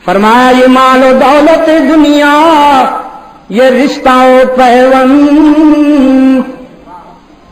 فرمایا یہ مال و دولت دنیا یہ رشتہ و پیوند،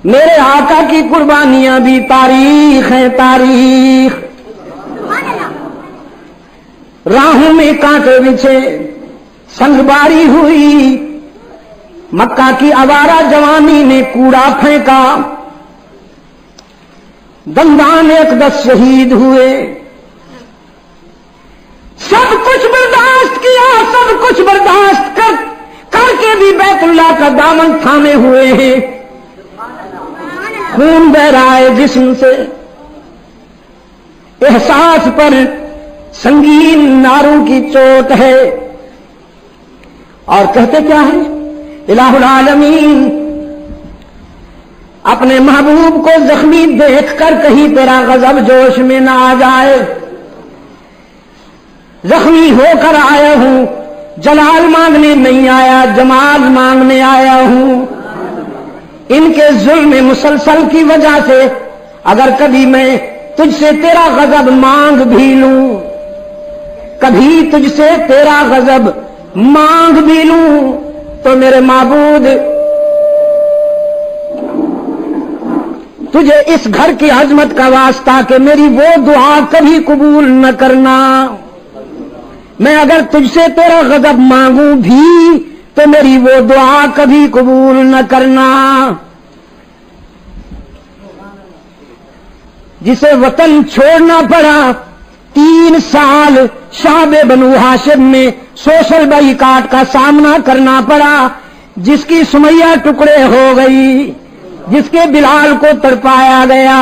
میرے آقا کی قربانیاں بھی تاریخ ہیں تاریخ۔ راہوں میں کانٹے بچھے سنگ باری ہوئی، مکہ کی آوارہ جوانی نے کوڑا پھینکا، دندان 10 شہید ہوئے، سب کچھ برداشت کیا، سب کچھ برداشت کر کے بھی بیت اللہ کا دامن تھامے ہوئے ہیں، خون بہ رہا ہے جسم سے، احساس پر سنگین ناروں کی چوٹ ہے، اور کہتے کیا ہے الہ العالمین اپنے محبوب کو زخمی دیکھ کر کہیں تیرا غضب جوش میں نہ آ جائے، زخمی ہو کر آیا ہوں، جلال مانگنے نہیں آیا، جمال مانگنے آیا ہوں، ان کے ظلم مسلسل کی وجہ سے اگر کبھی میں تجھ سے تیرا غضب مانگ بھی لوں، کبھی تجھ سے تیرا غضب مانگ بھی لوں تو میرے معبود تجھے اس گھر کی عظمت کا واسطہ کہ میری وہ دعا کبھی قبول نہ کرنا، میں اگر تجھ سے تیرا غضب مانگوں بھی تو میری وہ دعا کبھی قبول نہ کرنا۔ جسے وطن چھوڑنا پڑا 3 سال شعب بنو ہاشم میں سوشل بائیکاٹ کا سامنا کرنا پڑا، جس کی سمیہ ٹکڑے ہو گئی، جس کے بلال کو تڑپایا گیا،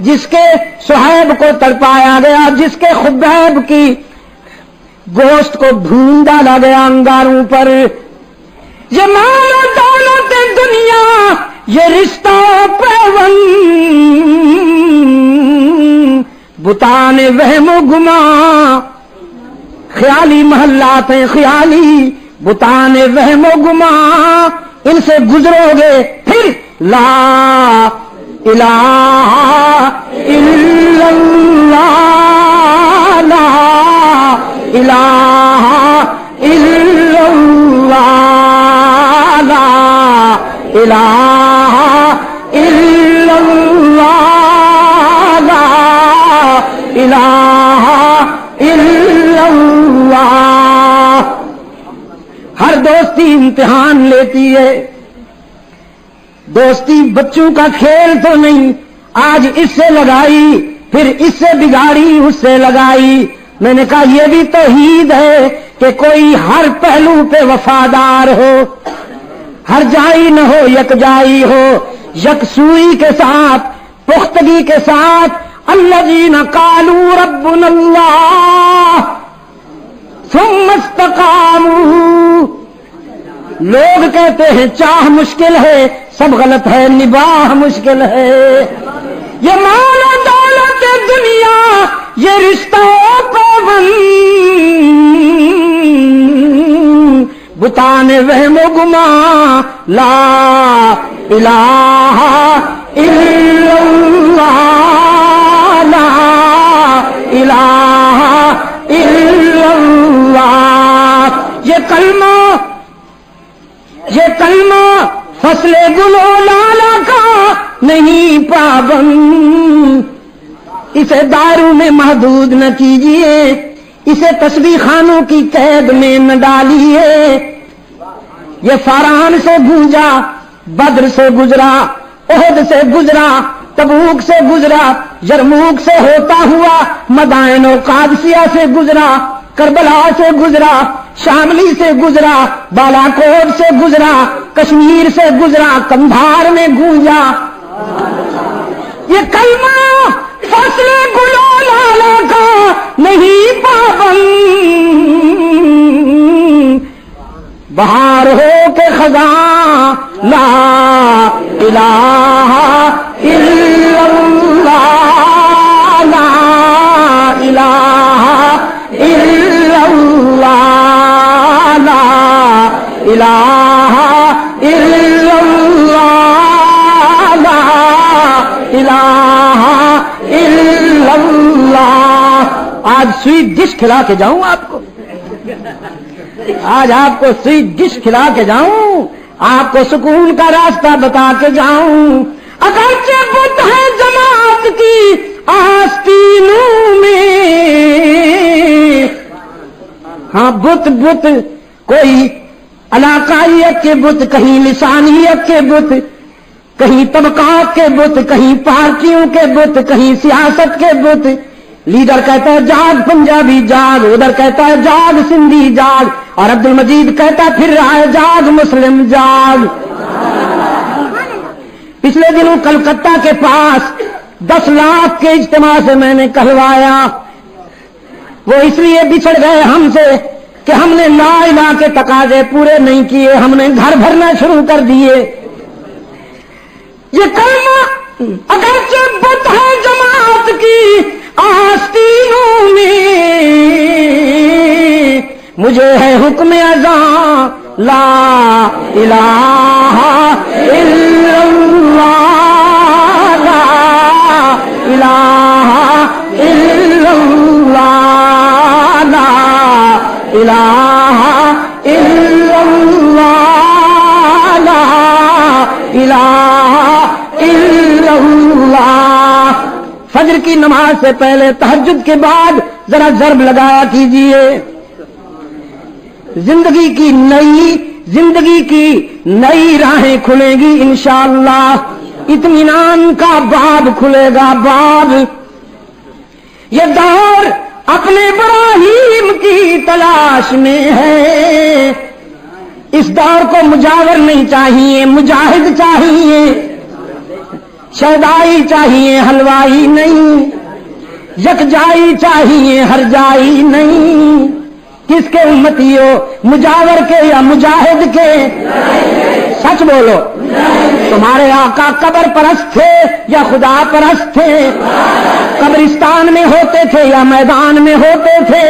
جس کے صہیب کو تڑپایا گیا، جس کے خبیب کی گوشت کو بھون ڈالا گیا انگاروں پر، یہ مال و دولت دنیا یہ رشتہ پیوند، بتان وہم و گما، خیالی محلات ہیں خیالی، بتان وہم و گما، ان سے گزرو گے پھر لا الہ الا اللہ، لا الہ الا اللہ، لا الہ الا اللہ، لا الہ الا اللہ۔ ہر دوستی امتحان لیتی ہے، دوستی بچوں کا کھیل تو نہیں، آج اس سے لگائی پھر اس سے بگاڑی اس سے لگائی۔ میں نے کہا یہ بھی توحید ہے کہ کوئی ہر پہلو پہ وفادار ہو، ہر جائی نہ ہو یکجائی ہو، یکسوئی کے ساتھ پختگی کے ساتھ۔ الذین قالوا ربنا اللہ ثم استقاموا، لوگ کہتے ہیں چاہ مشکل ہے، سب غلط ہے، نباہ مشکل ہے۔ یہ مال و دولت دنیا یہ رشتہ پیوند، بتان وہم و گما، لا الہ الا اللہ، لا الہ الا اللہ۔ یہ کلمہ فصل گل و لالا کا نہیں پابند، اسے دارو میں محدود نہ کیجیے، اسے تسبیح خانوں کی قید میں نہ ڈالیے۔ یہ فاران سے گونجا، بدر سے گزرا، احد سے گزرا، تبوک سے گزرا، یرموک سے ہوتا ہوا مدائن و قادسیہ سے گزرا، کربلا سے گزرا، شاملی سے گزرا، بالا کوٹ سے گزرا، کشمیر سے گزرا، کندھار میں گونجا۔ یہ کلمہ فصل گل و لالا کا نہیں پابند، بہار ہو کے خزاں، لا الہ الا اللہ، لا الہ الا اللہ، لا الہ الا اللہ، لا الہ الا اللہ۔ آج سویٹ ڈش کھلا کے جاؤں آپ کو، آج آپ کو سویٹ ڈش کھلا کے جاؤں, آپ کو سکون کا راستہ بتا کے جاؤں. اگرچہ بت ہے جماعت کی آستینوں میں, ہاں بت کوئی علاقائیت کے بت, کہیں لسانیت کے بت, کہیں طبقات کے بت, کہیں پارٹیوں کے بت, کہیں سیاست کے بت. لیڈر کہتا ہے جاگ پنجابی جاگ, ادھر کہتا ہے جاگ سندھی جاگ, اور عبد المجید کہتا پھر رہا ہے جاگ مسلم جاگ. پچھلے دنوں کلکتہ کے پاس 10 لاکھ کے اجتماع سے میں نے کہلوایا. وہ اس لیے بچھڑ گئے ہم سے کہ ہم نے لا الہ کے تقاضے پورے نہیں کیے, ہم نے گھر بھرنا شروع کر دیے. یہ کلمہ اگرچہ بت ہے جماعت کی آستینوں میں, مجھے ہے حکم اذاں لا الہ الا اللہ, لا الہ الا اللہ, لا الہ الا اللہ, لا الہ الا اللہ. فجر کی نماز سے پہلے تہجد کے بعد ذرا ضرب لگایا کیجئے. زندگی کی نئی راہیں کھلیں گی انشاءاللہ. اطمینان کا باب کھلے گا, باب. یہ دور اپنے ابراہیم کی تلاش میں ہے. اس دور کو مجاور نہیں چاہیے, مجاہد چاہیے. شیدائی چاہیے, حلوائی نہیں. یکجائی چاہیے, ہر جائی نہیں. کس کے امتی ہو, مجاور کے یا مجاہد کے؟ سچ بولو. تمہارے آقا قبر پرست تھے یا خدا پرست تھے؟ قبرستان میں ہوتے تھے یا میدان میں ہوتے تھے؟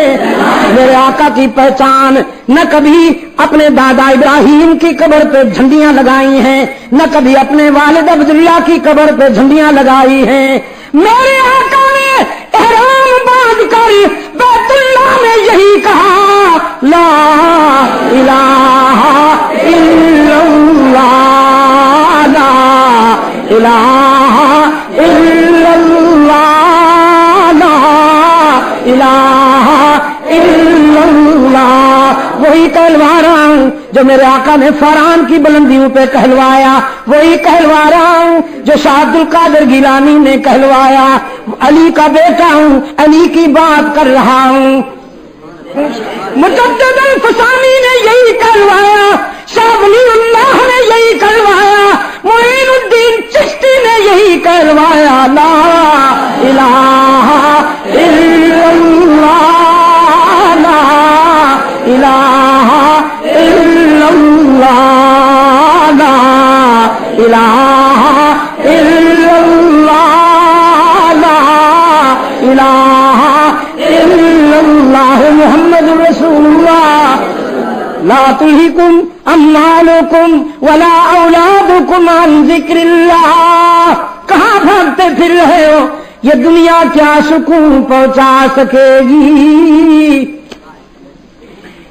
میرے آقا کی پہچان نہ کبھی اپنے دادا ابراہیم کی قبر پہ جھنڈیاں لگائی ہیں, نہ کبھی اپنے والد عبداللہ کی قبر پہ جھنڈیاں لگائی ہیں. میرے آقا نے احرام باندھ کر بیت اللہ میں یہی کہا, لا الہ الا اللہ, لا الہ الا اللہ, لا الہ الا اللہ. وہی کہلوا رہا ہوں جو میرے آقا نے فران کی بلندیوں پہ کہلوایا, وہی کہلوا رہا ہوں جو شاہ عبد القادر گیلانی نے کہلوایا. علی کا بیٹا ہوں, علی کی بات کر رہا ہوں. مجدد الفسانی نے یہی کہلوایا, شاہ ولی اللہ نے یہی کہلوایا, معین الدین چشتی نے یہی کہلوایا, لا الہ الا اللہ, لا الہ الا اللہ, لا الہ الا اللہ, لا الہ الا اللہ, محمد رسول اللہ. لا تلہکم اموالکم ولا اولادکم عن ذکر اللہ. کہاں بھاگتے پھر رہے ہو, یہ دنیا کیا سکون پہنچا سکے گی؟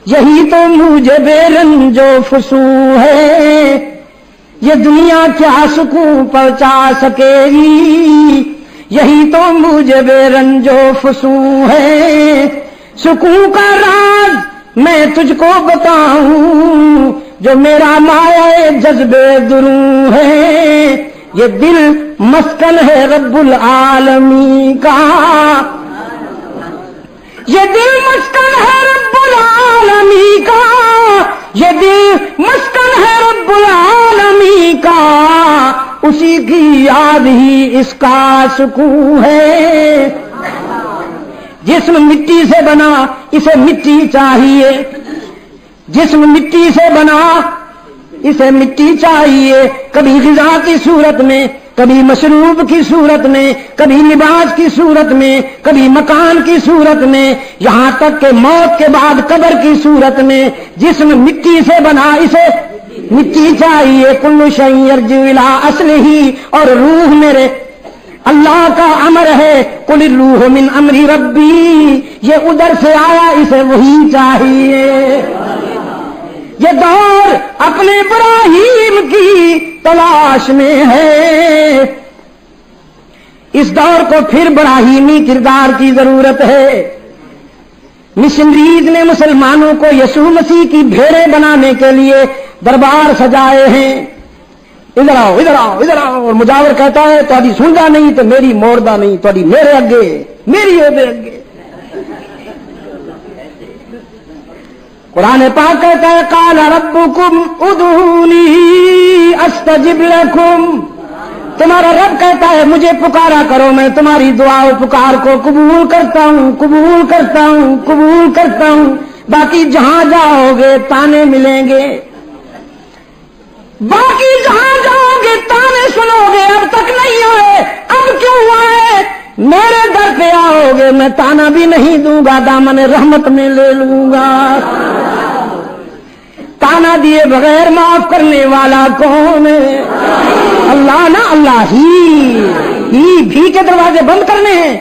یہی تو مجھے بے رنج و فسو ہے, یہ دنیا کیا سکون پہنچا سکے گی؟ یہی تو مجھے بے رنج و فسو ہے. سکون کا راز میں تجھ کو بتاؤں جو میرا مایا جذبے دروں ہے. یہ دل مسکن ہے رب العالمین کا, یہ دل مسکن ہے رب العالمین کا, یہ دل مسکن ہے رب العالمین کا. اسی کی یاد ہی اس کا سکون ہے. جسم مٹی سے بنا, اسے مٹی چاہیے. جسم مٹی سے بنا, اسے مٹی چاہیے. کبھی غذا کی صورت میں, کبھی مشروب کی صورت میں, کبھی لباس کی صورت میں, کبھی مکان کی صورت میں, یہاں تک کہ موت کے بعد قبر کی صورت میں. جسم مٹی سے بنا, اسے مٹی چاہیے. کل شیء یرجع الی اصلہ, اور روح میرے اللہ کا امر ہے قل الروح من امر ربی، یہ ادھر سے آیا اسے وہی چاہیے۔ یہ دور اپنے ابراہیم کی تلاش میں ہے، اس دور کو پھر ابراہیمی کردار کی ضرورت ہے۔ مشنریز نے مسلمانوں کو یسوع مسیح کی بھیڑیں بنانے کے لیے دربار سجائے ہیں، ادھر آؤ ادھر آؤ ادھر آؤ، اور مجاور کہتا ہے تہاڈی سندا نہیں تو میری موڑدا نہیں، تہاڈی میرے اگے میری اودے اگے۔ قرآن پاک کہتا ہے قال ربکم ادعونی استجب لکم، تمہارا رب کہتا ہے مجھے پکارا کرو، میں تمہاری دعا و پکار کو قبول کرتا ہوں قبول کرتا ہوں قبول کرتا ہوں۔ باقی جہاں جاؤ گے تانے ملیں گے، باقی جہاں جاؤ گے تانے سنو گے، اب تک نہیں آئے اب کیوں آئے؟ میرے در پہ آؤ گے میں تانا بھی نہیں دوں گا، دامن رحمت میں لے لوں گا۔ تانا دیے بغیر معاف کرنے والا کون ہے؟ اللہ نا، اللہ ہی بھی کے دروازے بند کرنے ہیں۔